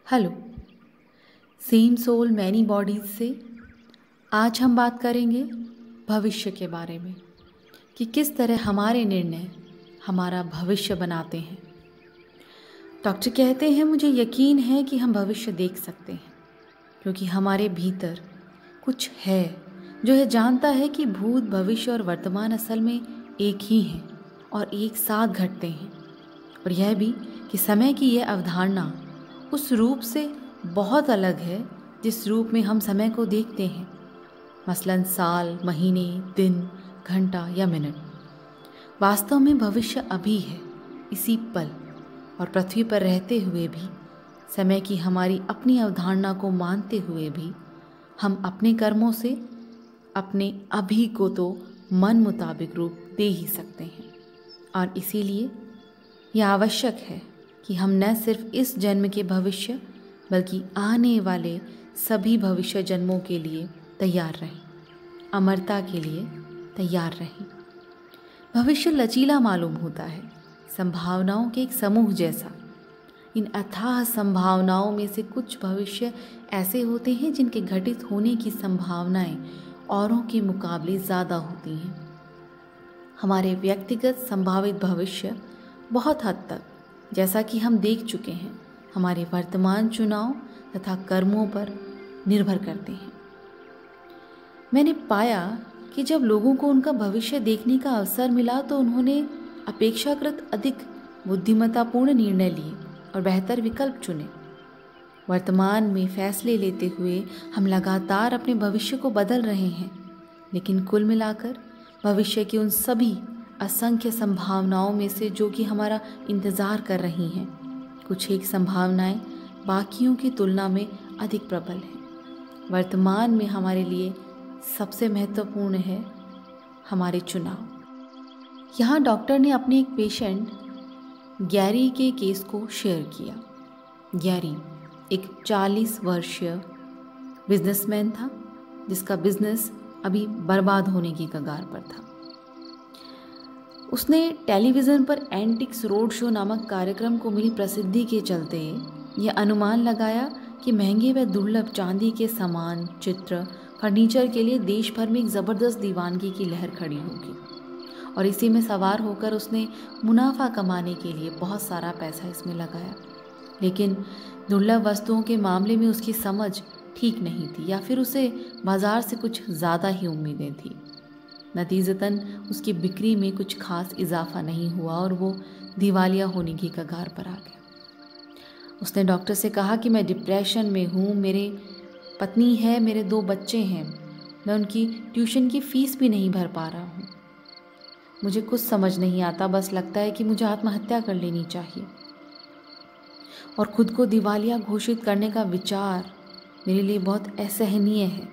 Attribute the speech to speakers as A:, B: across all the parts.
A: Hello. Same soul many bodies से आज हम बात करेंगे भविष्य के बारे में कि किस तरह हमारे निर्णय हमारा भविष्य बनाते हैं। डॉक्टर कहते हैं मुझे यकीन है कि हम भविष्य देख सकते हैं क्योंकि हमारे भीतर कुछ है जो यह जानता है कि भूत, भविष्य और वर्तमान असल में एक ही हैं और एक साथ घटते हैं, और यह भी कि समय की यह अवधारणा उस रूप से बहुत अलग है जिस रूप में हम समय को देखते हैं, मसलन साल, महीने, दिन, घंटा या मिनट। वास्तव में भविष्य अभी है, इसी पल, और पृथ्वी पर रहते हुए भी, समय की हमारी अपनी अवधारणा को मानते हुए भी, हम अपने कर्मों से अपने अभी को तो मन मुताबिक रूप दे ही सकते हैं। और इसीलिए यह आवश्यक है कि हम न सिर्फ इस जन्म के भविष्य बल्कि आने वाले सभी भविष्य जन्मों के लिए तैयार रहें, अमरता के लिए तैयार रहें। भविष्य लचीला मालूम होता है, संभावनाओं के एक समूह जैसा। इन अथाह संभावनाओं में से कुछ भविष्य ऐसे होते हैं जिनके घटित होने की संभावनाएं औरों के मुकाबले ज़्यादा होती हैं। हमारे व्यक्तिगत संभावित भविष्य बहुत हद तक, जैसा कि हम देख चुके हैं, हमारे वर्तमान चुनाव तथा कर्मों पर निर्भर करते हैं। मैंने पाया कि जब लोगों को उनका भविष्य देखने का अवसर मिला तो उन्होंने अपेक्षाकृत अधिक बुद्धिमत्तापूर्ण निर्णय लिए और बेहतर विकल्प चुने। वर्तमान में फैसले लेते हुए हम लगातार अपने भविष्य को बदल रहे हैं, लेकिन कुल मिलाकर भविष्य की उन सभी असंख्य संभावनाओं में से जो कि हमारा इंतज़ार कर रही हैं, कुछ एक संभावनाएं बाकियों की तुलना में अधिक प्रबल हैं। वर्तमान में हमारे लिए सबसे महत्वपूर्ण है हमारे चुनाव। यहाँ डॉक्टर ने अपने एक पेशेंट गैरी के केस को शेयर किया। गैरी एक 40 वर्षीय बिजनेसमैन था जिसका बिजनेस अभी बर्बाद होने की कगार पर था। उसने टेलीविज़न पर एंटिक्स रोड शो नामक कार्यक्रम को मिली प्रसिद्धि के चलते यह अनुमान लगाया कि महंगे व दुर्लभ चांदी के सामान, चित्र, फर्नीचर के लिए देश भर में एक ज़बरदस्त दीवानगी की लहर खड़ी होगी, और इसी में सवार होकर उसने मुनाफा कमाने के लिए बहुत सारा पैसा इसमें लगाया। लेकिन दुर्लभ वस्तुओं के मामले में उसकी समझ ठीक नहीं थी, या फिर उसे बाजार से कुछ ज़्यादा ही उम्मीदें थी। नतीजतन उसकी बिक्री में कुछ खास इजाफा नहीं हुआ और वो दिवालिया होने की कगार पर आ गया। उसने डॉक्टर से कहा कि मैं डिप्रेशन में हूँ, मेरे पत्नी है, मेरे 2 बच्चे हैं, मैं उनकी ट्यूशन की फ़ीस भी नहीं भर पा रहा हूँ। मुझे कुछ समझ नहीं आता, बस लगता है कि मुझे आत्महत्या कर लेनी चाहिए। और खुद को दिवालिया घोषित करने का विचार मेरे लिए बहुत असहनीय है।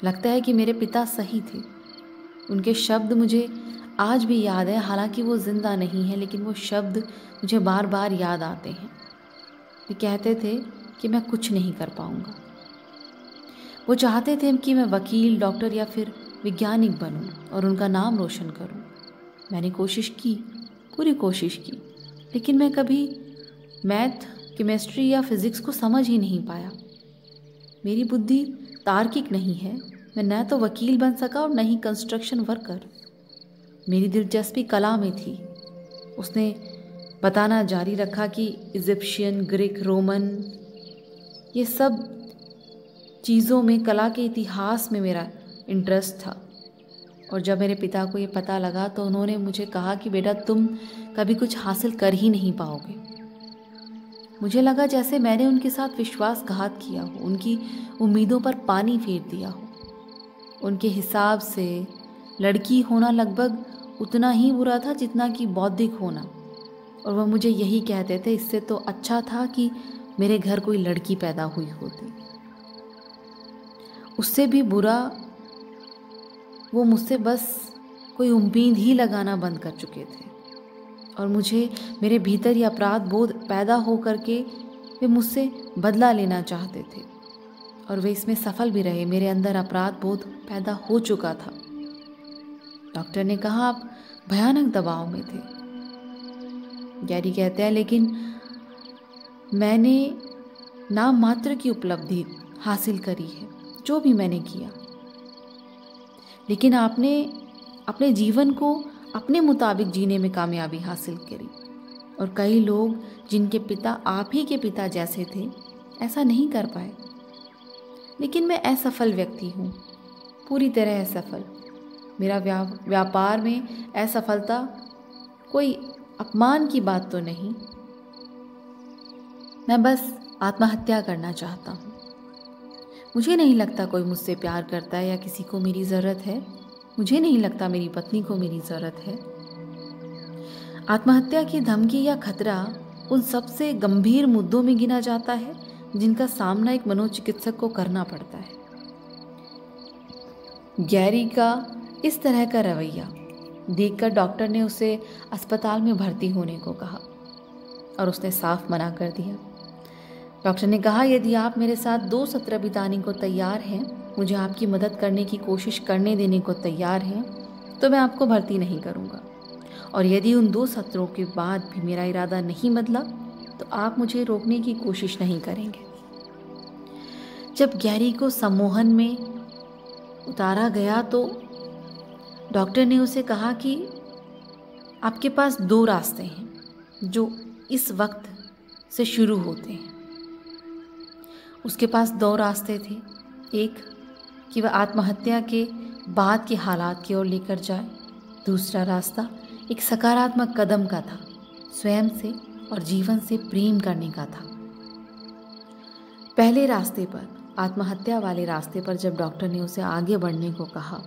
A: लगता है कि मेरे पिता सही थे। उनके शब्द मुझे आज भी याद है, हालांकि वो जिंदा नहीं है, लेकिन वो शब्द मुझे बार बार याद आते हैं। वे कहते थे कि मैं कुछ नहीं कर पाऊंगा। वो चाहते थे कि मैं वकील, डॉक्टर या फिर वैज्ञानिक बनूं और उनका नाम रोशन करूं। मैंने कोशिश की, पूरी कोशिश की, लेकिन मैं कभी मैथ, केमिस्ट्री या फिज़िक्स को समझ ही नहीं पाया। मेरी बुद्धि तार्किक नहीं है। मैं न तो वकील बन सका और न ही कंस्ट्रक्शन वर्कर। मेरी दिलचस्पी कला में थी। उसने बताना जारी रखा कि इजिप्शियन, ग्रीक, रोमन, ये सब चीज़ों में, कला के इतिहास में मेरा इंटरेस्ट था। और जब मेरे पिता को ये पता लगा तो उन्होंने मुझे कहा कि बेटा तुम कभी कुछ हासिल कर ही नहीं पाओगे। मुझे लगा जैसे मैंने उनके साथ विश्वासघात किया हो, उनकी उम्मीदों पर पानी फेर दिया हो। उनके हिसाब से लड़की होना लगभग उतना ही बुरा था जितना कि बौद्धिक होना, और वह मुझे यही कहते थे इससे तो अच्छा था कि मेरे घर कोई लड़की पैदा हुई होती। उससे भी बुरा, वो मुझसे बस कोई उम्मीद ही लगाना बंद कर चुके थे, और मुझे मेरे भीतर ये अपराध बोध पैदा हो करके वे मुझसे बदला लेना चाहते थे, और वे इसमें सफल भी रहे। मेरे अंदर अपराध बोध पैदा हो चुका था। डॉक्टर ने कहा आप भयानक दबाव में थे। गैरी कहते हैं लेकिन मैंने नाम मात्र की उपलब्धि हासिल करी है, जो भी मैंने किया। लेकिन आपने अपने जीवन को अपने मुताबिक जीने में कामयाबी हासिल करी, और कई लोग जिनके पिता आप ही के पिता जैसे थे ऐसा नहीं कर पाए। लेकिन मैं असफल व्यक्ति हूँ, पूरी तरह असफल। मेरा व्यापार में असफलता कोई अपमान की बात तो नहीं। मैं बस आत्महत्या करना चाहता हूँ। मुझे नहीं लगता कोई मुझसे प्यार करता है या किसी को मेरी ज़रूरत है। मुझे नहीं लगता मेरी पत्नी को मेरी ज़रूरत है। आत्महत्या की धमकी या खतरा उन सबसे गंभीर मुद्दों में गिना जाता है जिनका सामना एक मनोचिकित्सक को करना पड़ता है। गैरी का इस तरह का रवैया देखकर डॉक्टर ने उसे अस्पताल में भर्ती होने को कहा और उसने साफ मना कर दिया। डॉक्टर ने कहा, यदि आप मेरे साथ 2 सत्र बिताने को तैयार हैं, मुझे आपकी मदद करने की कोशिश करने देने को तैयार हैं, तो मैं आपको भर्ती नहीं करूँगा। और यदि उन 2 सत्रों के बाद भी मेरा इरादा नहीं बदला तो आप मुझे रोकने की कोशिश नहीं करेंगे। जब गैरी को सम्मोहन में उतारा गया तो डॉक्टर ने उसे कहा कि आपके पास 2 रास्ते हैं जो इस वक्त से शुरू होते हैं। उसके पास 2 रास्ते थे, एक कि वह आत्महत्या के बाद के हालात की ओर लेकर जाए, दूसरा रास्ता एक सकारात्मक कदम का था, स्वयं से और जीवन से प्रेम करने का था। पहले रास्ते पर, आत्महत्या वाले रास्ते पर जब डॉक्टर ने उसे आगे बढ़ने को कहा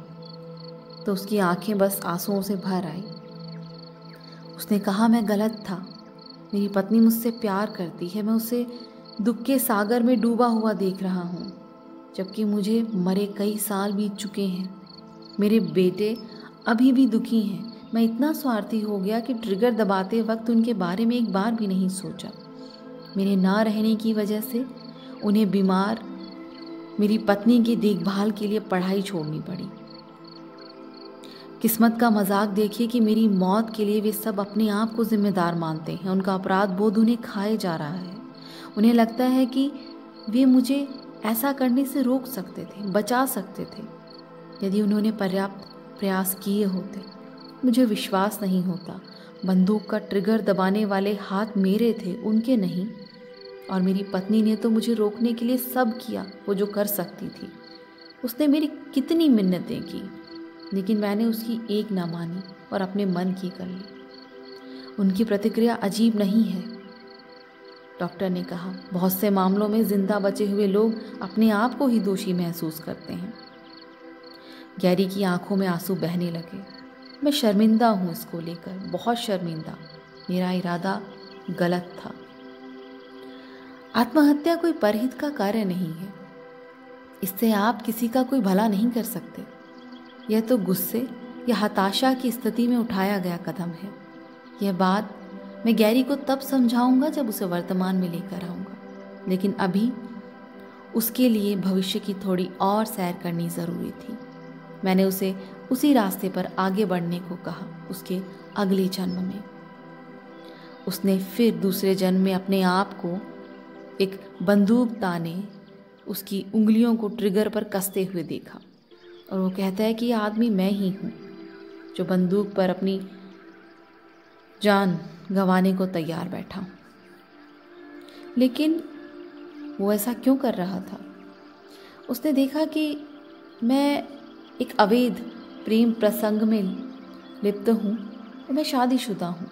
A: तो उसकी आंखें बस आंसुओं से भर आई। उसने कहा, मैं गलत था, मेरी पत्नी मुझसे प्यार करती है, मैं उसे दुख के सागर में डूबा हुआ देख रहा हूँ, जबकि मुझे मरे कई साल बीत चुके हैं। मेरे बेटे अभी भी दुखी हैं। मैं इतना स्वार्थी हो गया कि ट्रिगर दबाते वक्त उनके बारे में एक बार भी नहीं सोचा। मेरे ना रहने की वजह से उन्हें बीमार मेरी पत्नी की देखभाल के लिए पढ़ाई छोड़नी पड़ी। किस्मत का मजाक देखिए कि मेरी मौत के लिए वे सब अपने आप को जिम्मेदार मानते हैं। उनका अपराध बोध उन्हें खाए जा रहा है। उन्हें लगता है कि वे मुझे ऐसा करने से रोक सकते थे, बचा सकते थे, यदि उन्होंने पर्याप्त प्रयास किए होते। मुझे विश्वास नहीं होता। बंदूक का ट्रिगर दबाने वाले हाथ मेरे थे, उनके नहीं। और मेरी पत्नी ने तो मुझे रोकने के लिए सब किया वो जो कर सकती थी। उसने मेरी कितनी मिन्नतें की, लेकिन मैंने उसकी एक ना मानी और अपने मन की कर ली। उनकी प्रतिक्रिया अजीब नहीं है, डॉक्टर ने कहा। बहुत से मामलों में जिंदा बचे हुए लोग अपने आप को ही दोषी महसूस करते हैं। गैरी की आंखों में आंसू बहने लगे। मैं शर्मिंदा हूँ इसको लेकर, बहुत शर्मिंदा। मेरा इरादा गलत था। आत्महत्या कोई परहित का कार्य नहीं है। इससे आप किसी का कोई भला नहीं कर सकते। यह तो गुस्से या हताशा की स्थिति में उठाया गया कदम है। यह बात मैं गैरी को तब समझाऊंगा जब उसे वर्तमान में लेकर आऊंगा, लेकिन अभी उसके लिए भविष्य की थोड़ी और सैर करनी ज़रूरी थी। मैंने उसे उसी रास्ते पर आगे बढ़ने को कहा। उसके अगले जन्म में उसने फिर दूसरे जन्म में अपने आप को एक बंदूक ताने उसकी उंगलियों को ट्रिगर पर कसते हुए देखा, और वो कहता है कि यह आदमी मैं ही हूँ जो बंदूक पर अपनी जान गंवाने को तैयार बैठा हूँ। लेकिन वो ऐसा क्यों कर रहा था? उसने देखा कि मैं एक अवैध प्रेम प्रसंग में लिप्त हूँ और मैं शादीशुदा हूँ,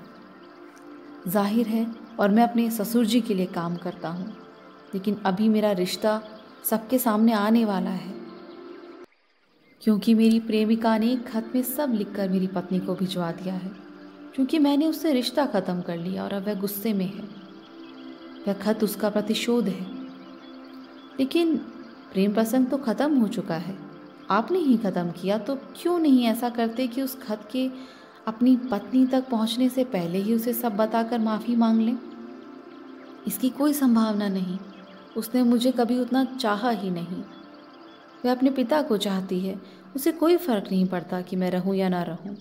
A: जाहिर है, और मैं अपने ससुर जी के लिए काम करता हूँ। लेकिन अभी मेरा रिश्ता सबके सामने आने वाला है, क्योंकि मेरी प्रेमिका ने एक खत में सब लिखकर मेरी पत्नी को भिजवा दिया है, क्योंकि मैंने उससे रिश्ता ख़त्म कर लिया और अब वह गुस्से में है। वह खत उसका प्रतिशोध है। लेकिन प्रेम प्रसंग तो ख़त्म हो चुका है, आपने ही ख़त्म किया, तो क्यों नहीं ऐसा करते कि उस खत के अपनी पत्नी तक पहुंचने से पहले ही उसे सब बताकर माफ़ी मांग लें? इसकी कोई संभावना नहीं। उसने मुझे कभी उतना चाहा ही नहीं। वह अपने पिता को चाहती है। उसे कोई फ़र्क नहीं पड़ता कि मैं रहूं या ना रहूं।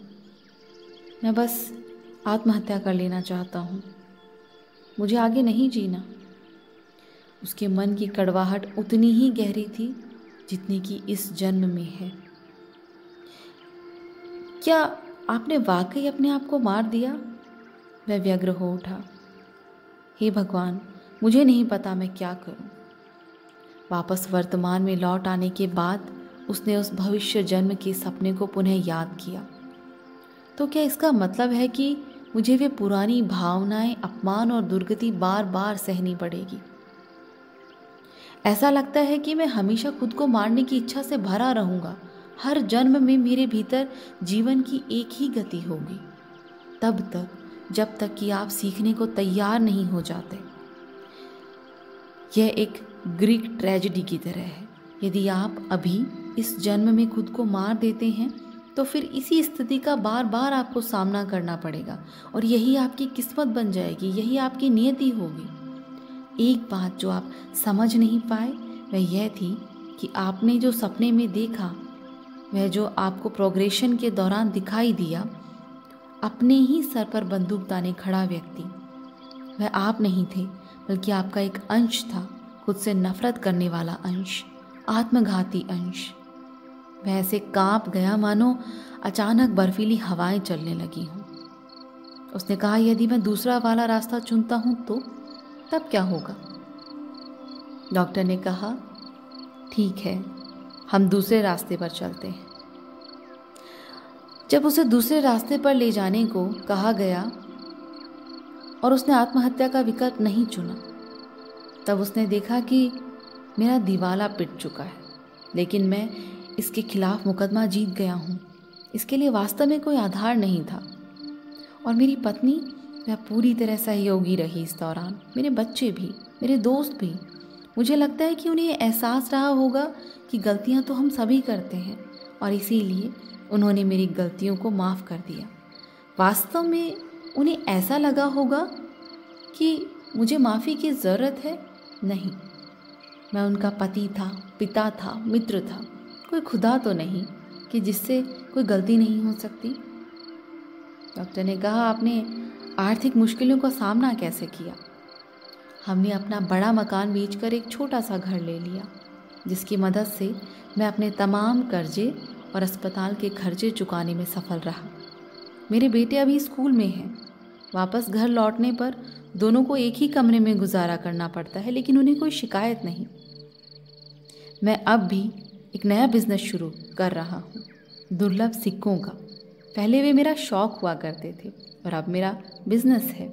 A: मैं बस आत्महत्या कर लेना चाहता हूं। मुझे आगे नहीं जीना। उसके मन की कड़वाहट उतनी ही गहरी थी जितनी कि इस जन्म में है। क्या आपने वाकई अपने आप को मार दिया? वह व्यग्र हो उठा। हे भगवान, मुझे नहीं पता मैं क्या करूं। वापस वर्तमान में लौट आने के बाद उसने उस भविष्य जन्म के सपने को पुनः याद किया। तो क्या इसका मतलब है कि मुझे वे पुरानी भावनाएं, अपमान और दुर्गति बार बार सहनी पड़ेगी? ऐसा लगता है कि मैं हमेशा खुद को मारने की इच्छा से भरा रहूंगा। हर जन्म में मेरे भीतर जीवन की एक ही गति होगी, तब तक जब तक कि आप सीखने को तैयार नहीं हो जाते। यह एक ग्रीक ट्रेजेडी की तरह है। यदि आप अभी इस जन्म में खुद को मार देते हैं तो फिर इसी स्थिति का बार बार आपको सामना करना पड़ेगा और यही आपकी किस्मत बन जाएगी, यही आपकी नियति होगी। एक बात जो आप समझ नहीं पाए वह यह थी कि आपने जो सपने में देखा, वह जो आपको प्रोग्रेशन के दौरान दिखाई दिया, अपने ही सर पर बंदूक ताने खड़ा व्यक्ति, वह आप नहीं थे, बल्कि आपका एक अंश था, खुद से नफरत करने वाला अंश, आत्मघाती अंश। वह ऐसे कांप गया मानो अचानक बर्फीली हवाएं चलने लगी हों। उसने कहा, यदि मैं दूसरा वाला रास्ता चुनता हूं तो तब क्या होगा? डॉक्टर ने कहा, ठीक है, हम दूसरे रास्ते पर चलते हैं। जब उसे दूसरे रास्ते पर ले जाने को कहा गया और उसने आत्महत्या का विकल्प नहीं चुना, तब उसने देखा कि मेरा दिवाला पिट चुका है, लेकिन मैं इसके खिलाफ मुकदमा जीत गया हूँ। इसके लिए वास्तव में कोई आधार नहीं था। और मेरी पत्नी, वह पूरी तरह सहयोगी रही इस दौरान। मेरे बच्चे भी, मेरे दोस्त भी। मुझे लगता है कि उन्हें एहसास रहा होगा कि गलतियाँ तो हम सभी करते हैं और इसीलिए उन्होंने मेरी गलतियों को माफ़ कर दिया। वास्तव में उन्हें ऐसा लगा होगा कि मुझे माफ़ी की ज़रूरत है। नहीं, मैं उनका पति था, पिता था, मित्र था, कोई खुदा तो नहीं कि जिससे कोई गलती नहीं हो सकती। डॉक्टर ने कहा, आपने आर्थिक मुश्किलों का सामना कैसे किया? हमने अपना बड़ा मकान बेचकर एक छोटा सा घर ले लिया, जिसकी मदद से मैं अपने तमाम कर्जे और अस्पताल के खर्चे चुकाने में सफल रहा। मेरे बेटे अभी स्कूल में हैं। वापस घर लौटने पर दोनों को एक ही कमरे में गुजारा करना पड़ता है, लेकिन उन्हें कोई शिकायत नहीं। मैं अब भी एक नया बिजनेस शुरू कर रहा हूँ, दुर्लभ सिक्कों का। पहले वे मेरा शौक हुआ करते थे और अब मेरा बिजनेस है।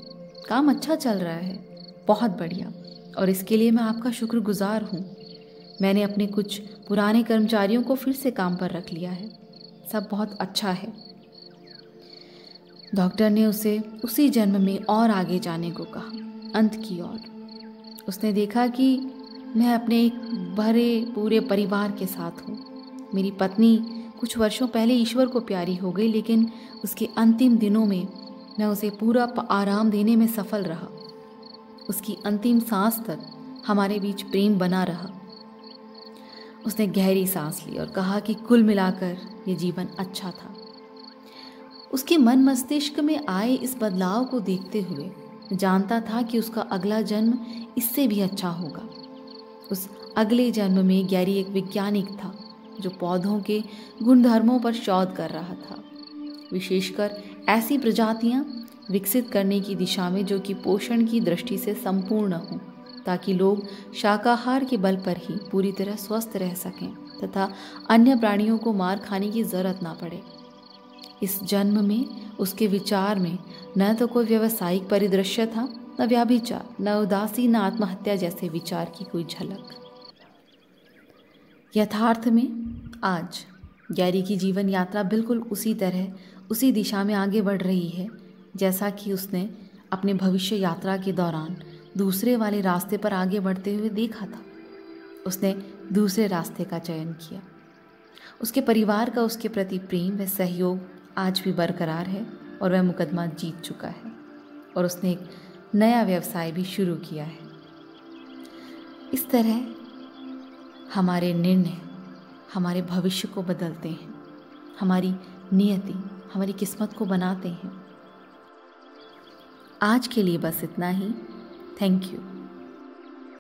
A: काम अच्छा चल रहा है, बहुत बढ़िया, और इसके लिए मैं आपका शुक्रगुजार हूँ। मैंने अपने कुछ पुराने कर्मचारियों को फिर से काम पर रख लिया है। सब बहुत अच्छा है। डॉक्टर ने उसे उसी जन्म में और आगे जाने को कहा, अंत की ओर। उसने देखा कि मैं अपने एक भरे पूरे परिवार के साथ हूँ। मेरी पत्नी कुछ वर्षों पहले ईश्वर को प्यारी हो गई, लेकिन उसके अंतिम दिनों में मैं उसे पूरा आराम देने में सफल रहा। उसकी अंतिम सांस तक हमारे बीच प्रेम बना रहा। उसने गहरी सांस ली और कहा कि कुल मिलाकर ये जीवन अच्छा था। उसके मन मस्तिष्क में आए इस बदलाव को देखते हुए जानता था कि उसका अगला जन्म इससे भी अच्छा होगा। उस अगले जन्म में गैरी एक वैज्ञानिक था जो पौधों के गुणधर्मों पर शोध कर रहा था, विशेषकर ऐसी प्रजातियां विकसित करने की दिशा में जो कि पोषण की दृष्टि से संपूर्ण हों, ताकि लोग शाकाहार के बल पर ही पूरी तरह स्वस्थ रह सकें तथा अन्य प्राणियों को मार खाने की जरूरत ना पड़े। इस जन्म में उसके विचार में न तो कोई व्यावसायिक परिदृश्य था, न व्याभिचार, न उदासी, न आत्महत्या जैसे विचार की कोई झलक। यथार्थ में आज गैरी की जीवन यात्रा बिल्कुल उसी तरह, उसी दिशा में आगे बढ़ रही है जैसा कि उसने अपने भविष्य यात्रा के दौरान दूसरे वाले रास्ते पर आगे बढ़ते हुए देखा था। उसने दूसरे रास्ते का चयन किया। उसके परिवार का उसके प्रति प्रेम व सहयोग आज भी बरकरार है और वह मुकदमा जीत चुका है और उसने एक नया व्यवसाय भी शुरू किया है। इस तरह हमारे निर्णय हमारे भविष्य को बदलते हैं, हमारी नियति हमारी किस्मत को बनाते हैं। आज के लिए बस इतना ही। Thank you.